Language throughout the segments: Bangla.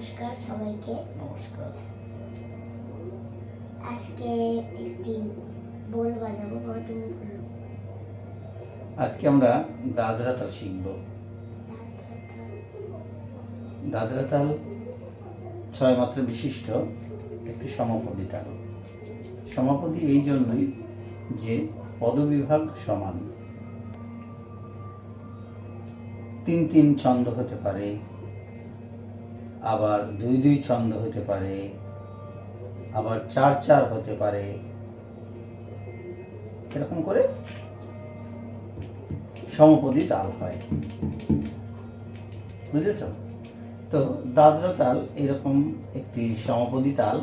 নমস্কার সবাইকে। নমস্কার। আজকে একটি বোল বাজাবো, বাবা তুমি বলো। আজকে আমরা দাদরা তাল শিখব। দাদরা তাল 6 মাত্রা বিশিষ্ট একটি সমাপদী তাল। সমাপদী এই জন্যই যে পদবিভাগ সমান। 3-3 ছন্দ হতে পারে, আবার 2-2 ছন্দ হতে পারে, আবার 4-4 হতে পারে। এরকম করে সমপদী তাল হয়, বুঝেছ? তো দাদরা তাল এরকম একটি সমপদী তাল।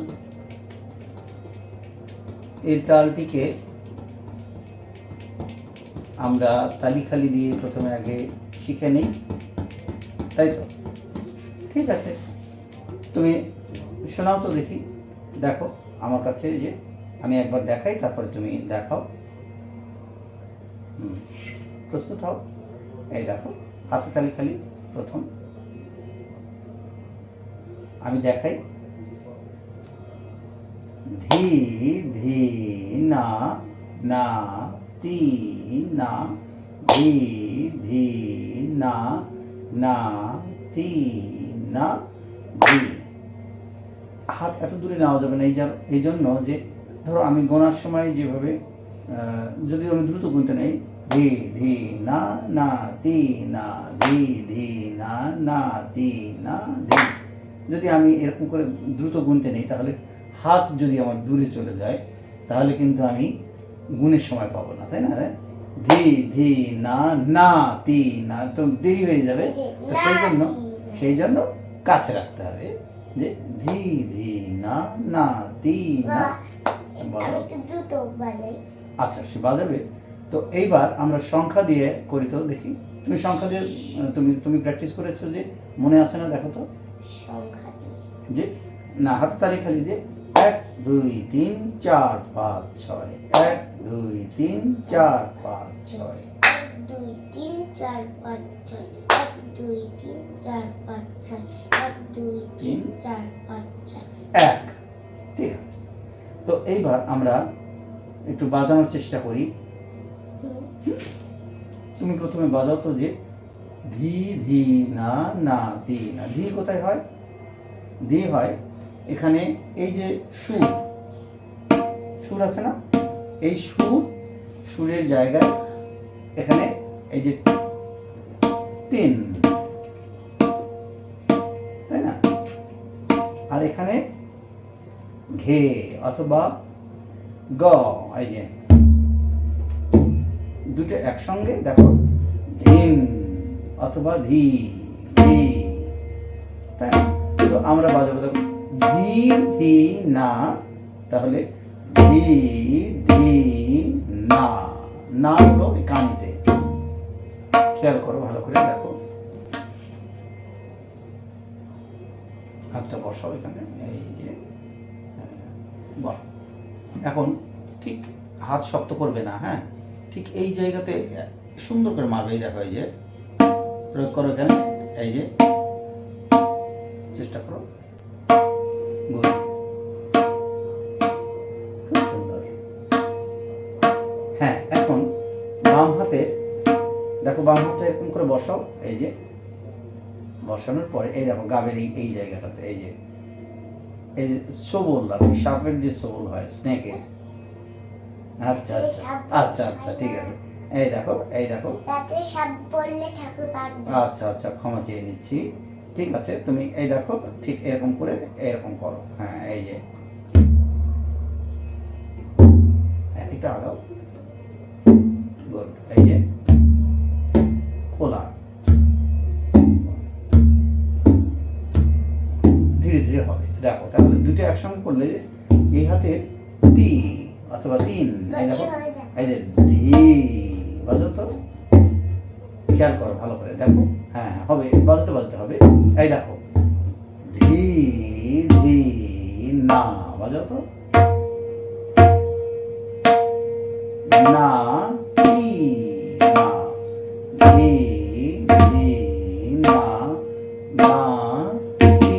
এই তালটিকে আমরা তালিখালি দিয়ে প্রথমে আগে শিখে নিই, তাই তো? ঠিক আছে, তুমি শোনাও তো দেখি। দেখো আমার কাছে, যে আমি একবার দেখাই, তারপরে তুমি দেখাও। প্রস্তুত হও। এই দেখো, হাতে তালি খালি প্রথম আমি দেখাই। ধি ধি না না তি না, ধি ধি না না তি না ধি। হাত এত দূরে নেওয়া যাবে না, এই জন্য যে ধরো আমি গোনার সময় যেভাবে, যদি আমি দ্রুত গুনতে নেই, ধি ধি না না তি না, ধি ধি না না তি না ধি, যদি আমি এরকম করে দ্রুত গুনতে নেই, তাহলে হাত যদি আমার দূরে চলে যায়, তাহলে কিন্তু আমি গুণের সময় পাবো না, তাই না? ধি ধি না না তি না, তো দেরি হয়ে যাবে। তো সেই জন্য কাছে রাখতে হবে, যে ধি ধি না না তি না। আচ্ছা, সে বাজাবে। তো এইবার আমরা সংখ্যা দিয়ে করি, তো দেখি। তুমি সংখ্যা দিয়ে তুমি প্র্যাকটিস করেছো, যে মনে আছে না? দেখো তো সংখ্যা দিয়ে, যে না, হাতে তালি খালি, যে 1 2 3 4 5 6, 1 2 3 4 5 6, 1 2 3 4 5 6, 1 2 3 4 5 6, 1 2 3 4 5 6, 1। ঠিক আছে, তো এইবার আমরা একটু বাজানোর চেষ্টা করি। তুমি প্রথমে বাজাও তো, যে ধি ধি না না তি না। ধি কোথায় হয়? ধি হয় এখানে, এই যে সুর আছে না, এই সুরের জায়গায় এখানে এই যে 3, তাই না? আর এখানে ঘে অথবা গ, এই যে দুটো একসঙ্গে, দেখো, ধিন অথবা ধি ধি, তাই না? তো আমরা বাজাবো, দেখো, ধি ধি না, তাহলে ধি ধি না। না হলো কানিতে, খেয়াল করো ভালো করে, দেখো। হাতটা বসাও এখানে, এই যে বল। এখন ঠিক হাত শক্ত করবে না, হ্যাঁ, ঠিক এই জায়গাতে সুন্দর করে মারবে। এই দেখো, এই যে প্রয়োগ করো এখানে, এই যে চেষ্টা করো। গুড, খুব সুন্দর। হ্যাঁ, এখন বাম হাতে দেখো, বাম হাতটা এরকম করে বসাও। এই যে বসানোর পরে এই দেখো, গাবের এই জায়গাটাতে, এই যে এই সবল আর সাপের যে সবল হয়, স্নেকের। আচ্ছা আচ্ছা আচ্ছা আচ্ছা, ঠিক আছে। এই দেখো, এই দেখো, আচ্ছা আচ্ছা, ক্ষমা চেয়ে নিচ্ছি। ঠিক আছে, তুমি এই দেখো, ঠিক এরকম করে এরকম করো। হ্যাঁ, এই যে, হ্যাঁ, একটু আগাও। গুড, এই যে খোলা, ধীরে ধীরে হবে। দেখো, তাহলে দুটো একসঙ্গে করলে এই হাতের তি অথবা 3, এই দেখো, এই যে ধি, বাজাও তো, খেয়াল করো ভালো করে, দেখো। হ্যাঁ হ্যাঁ, হবে, বাজাতে বাজাতে হবে। এই দেখো, ধি ধি না, বাজাও তো, না তি না, ধি ধি না না তি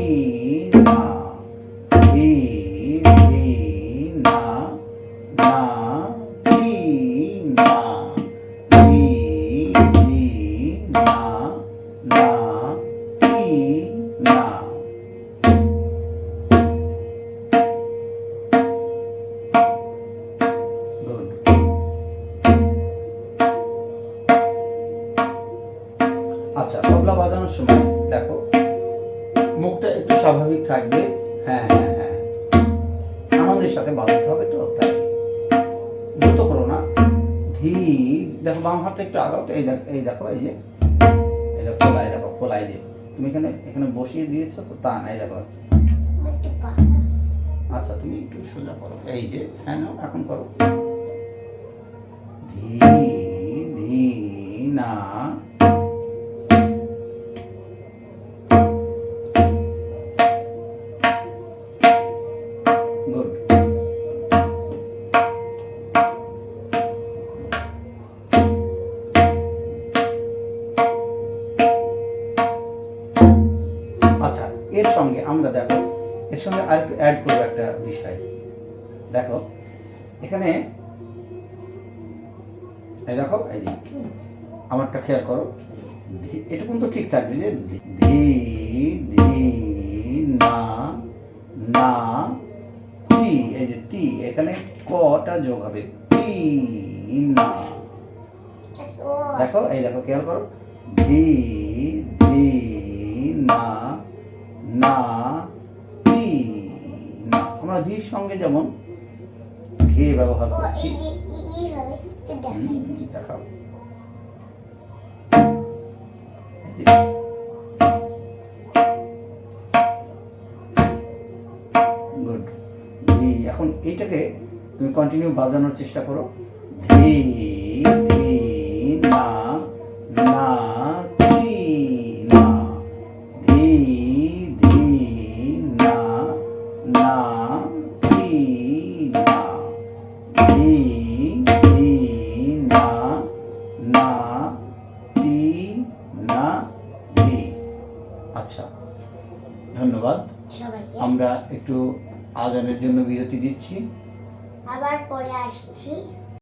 বাজানোর সময় দেখো মুখটা একটু স্বাভাবিক থাকবে। হ্যাঁ হ্যাঁ হ্যাঁ, আনন্দের সাথে বাজাতে হবে, তো তাই দ্রুত করো না। ধি, দেখো বাম হাতটা একটু আগাও তো, এই দেখো এই যে এটা খোলায়, দেখো খোলায় যে তুমি এখানে এখানে বসিয়ে দিয়েছো তো তা না, এই দেখো। একটু পাকা। আচ্ছা তুমি একটু সোজা করো, এই যে হ্যাঁ নাও এখন করো। ধি ধি না, গুড। আচ্ছা এর সঙ্গে আমরা দেখো, এর সঙ্গে আর একটু অ্যাড করবো একটা বিষয়। দেখো এখানে এই দেখো এই যে আমারটা খেয়াল করো, এটা কিন্তু ঠিক থাকবে যে ধি ধি না না তি, এই যে তি এখানে কটা যোগ হবে, তি না। দেখো এই দেখো খেয়াল করো, ধি ধি না না তি না। আমরা ধীর সঙ্গে যেমন ঘে ব্যবহার ও করছি। এই যে ই হবে তো দেখাই। দেখাও, গুড। ধি, এখন এইটাকে তুমি কন্টিনিউ বাজানোর চেষ্টা করো। ধি ধি না না তি না, ধি ধি না না তি না, ধি ধি না না তি না ধি। আচ্ছা ধন্যবাদ। সবাইকে আমরা একটু আজানের জন্য বিরতি দিচ্ছি। আবার পরে আসছি।